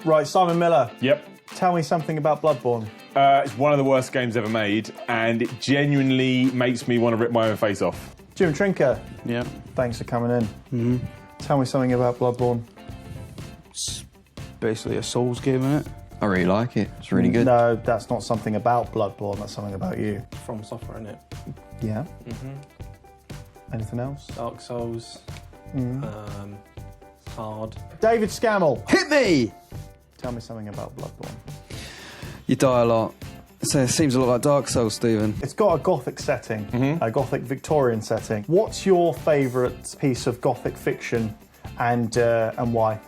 Right, Simon Miller. Yep. Tell me something about Bloodborne. It's one of the worst games ever made, and it genuinely makes me want to rip my own face off. Jim Trinker. Yeah. Thanks for coming in. Tell me something about Bloodborne. It's basically a Souls game, isn't it? I really like it. It's really good. No, that's not something about Bloodborne. That's something about you. From software, isn't it? Yeah. Anything else? Dark Souls. Hard. David Scammell. Hit me! Tell me something about Bloodborne. You die a lot. So it seems a lot like Dark Souls, Stephen. It's got a Gothic setting, a Gothic Victorian setting. What's your favourite piece of Gothic fiction, and why?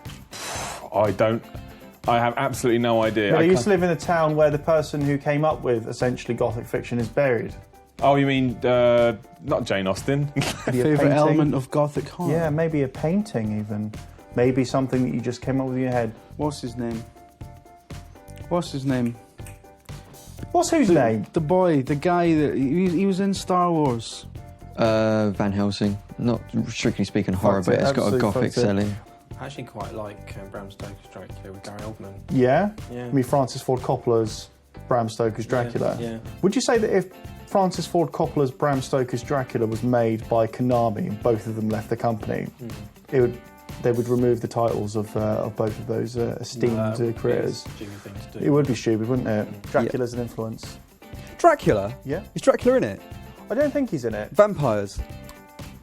I have absolutely no idea. I used to live in a town where the person who came up with essentially Gothic fiction is buried. Oh, you mean not Jane Austen? Favourite element of Gothic horror? Yeah, maybe a painting even. Maybe something that you just came up with in your head. What's his name? What's his name? What's whose name? The boy, the guy that he was in Star Wars. Van Helsing. Not strictly speaking horror, but it's got a Gothic selling. I actually quite like Bram Stoker's Dracula with Gary Oldman. Yeah? Yeah. I mean, Francis Ford Coppola's Bram Stoker's Dracula. Yeah. Would you say that if Francis Ford Coppola's Bram Stoker's Dracula was made by Konami and both of them left the company, they would remove the titles of both of those esteemed creators? It would be stupid, wouldn't it? Dracula's an influence. Dracula? Yeah. Is Dracula in it? I don't think he's in it. Vampires?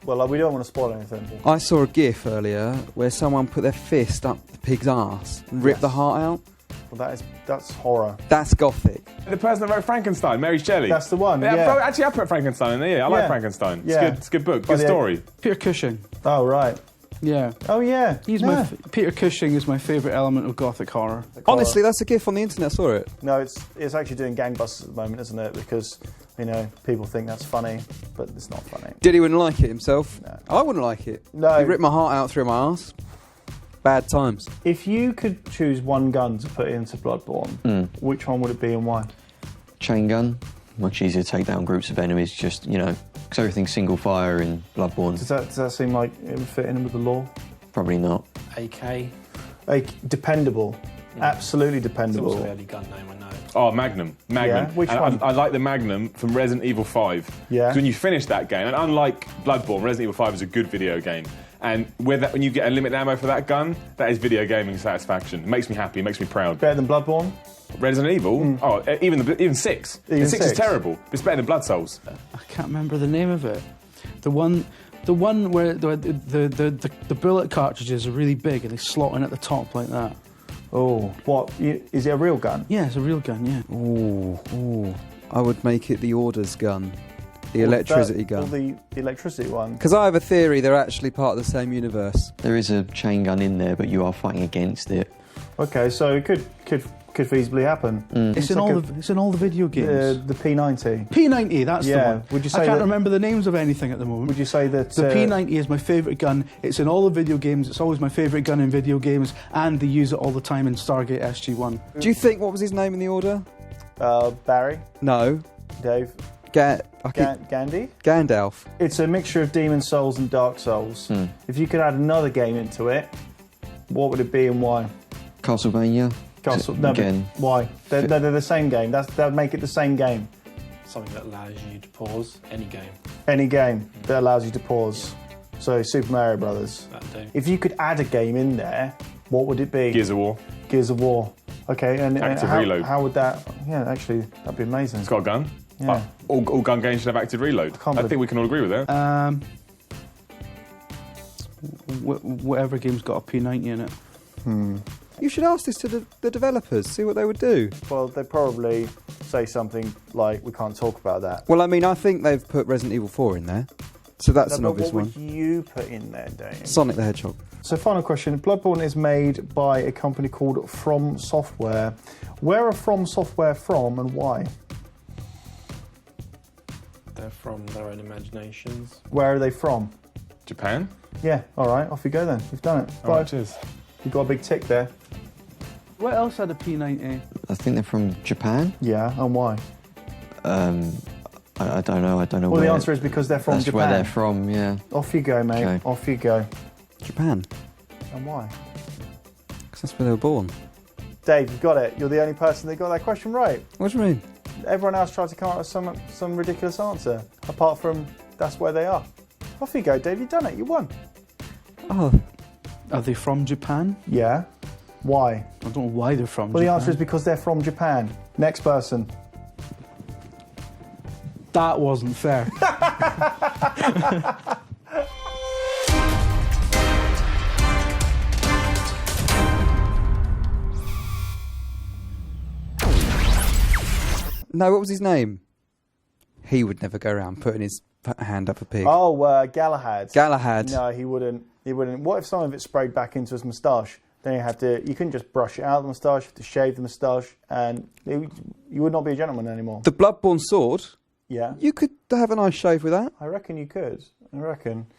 Well, we don't want to spoil anything. I saw a GIF earlier where someone put their fist up the pig's ass and ripped the heart out. Well, that's horror. That's Gothic. The person that wrote Frankenstein, Mary Shelley. That's the one, yeah. Actually, I put Frankenstein in there, yeah. I like Frankenstein. Yeah. It's a good book, good story. Peter Cushing. Oh, right. Yeah. Oh, yeah. Peter Cushing is my favourite element of Gothic horror. Honestly, that's a GIF on the internet. I saw it. No, it's actually doing gangbusters at the moment, isn't it? Because, you know, people think that's funny, but it's not funny. Diddy wouldn't like it himself. No. I wouldn't like it. No. He ripped my heart out through my arse. Bad times. If you could choose one gun to put into Bloodborne, which one would it be and why? Chain gun. Much easier to take down groups of enemies, just, you know, because everything's single fire in Bloodborne. Does that seem like it would fit in with the lore? Probably not. AK. Dependable. Absolutely dependable. It's also the only gun name I know. Oh, Magnum. Yeah, which one? I like the Magnum from Resident Evil 5. Yeah. Because when you finish that game, and unlike Bloodborne, Resident Evil 5 is a good video game. And with that, when you get unlimited ammo for that gun, that is video gaming satisfaction. It makes me happy, it makes me proud. Better than Bloodborne? Resident Evil? Oh, even 6. Even 6 is terrible. It's better than Blood Souls. I can't remember the name of it. The one where the bullet cartridges are really big and they slot in at the top like that. Oh, what? Is it a real gun? Yeah, it's a real gun, yeah. Ooh. I would make it the Orders gun. The electricity gun. Or the electricity one? Because I have a theory they're actually part of the same universe. There is a chain gun in there, but you are fighting against it. Okay, so it could feasibly happen. It's in all the video games. The P90. P90, that's the one. Would you say I can't that- remember the names of anything at the moment. Would you say that The P90 is my favourite gun. It's in all the video games. It's always my favourite gun in video games, and they use it all the time in Stargate SG-1. Do you think, what was his name in the order? Barry? No. Dave? Gandhi? Gandalf. It's a mixture of Demon Souls and Dark Souls. If you could add another game into it, what would it be and why? Castlevania. No, again. Why? They're the same game. That'd make it the same game. Something that allows you to pause any game. Any game that allows you to pause. So Super Mario Brothers. That do. If you could add a game in there, what would it be? Gears of War. Gears of War. Okay, and Active reload. How would that? Yeah, actually, that'd be amazing. It's got a gun. Yeah. All gun games should have active reload. I think we can all agree with that. Whatever game's got a P90 in it. You should ask this to the developers, see what they would do. Well, they'd probably say something like, we can't talk about that. Well, I mean, I think they've put Resident Evil 4 in there. So that's an but obvious what one. would you put in there, Dave? Sonic the Hedgehog. So final question. Bloodborne is made by a company called From Software. Where are From Software from and why? They're from their own imaginations. Where are they from? Japan? Yeah, all right, off you go then. You've done it. All right, cheers. You've got a big tick there. What else had a P90? I think they're from Japan. Yeah, and why? I don't know. Well, where. the answer is because they're from That's Japan. where they're from, yeah. Off you go, mate. Okay. Off you go. Japan. And why? Because that's where they were born. Dave, you've got it. You're the only person that got that question right. What do you mean? Everyone else tried to come up with some ridiculous answer, apart from that's where they are. Off you go, Dave. You've done it. You won. Oh, Are they from Japan? Yeah. Why? I don't know why they're from Well, Japan. the answer is because they're from Japan. Next person. That wasn't fair. no, what was his name? He would never go around putting his hand up a pig. Oh, Galahad. Galahad. No, he wouldn't. He wouldn't. What if some of it sprayed back into his moustache? Then you couldn't just brush it out of the moustache, you have to shave the moustache, and you would not be a gentleman anymore. The Bloodborne sword, Yeah. you could have a nice shave with that. I reckon you could. I reckon.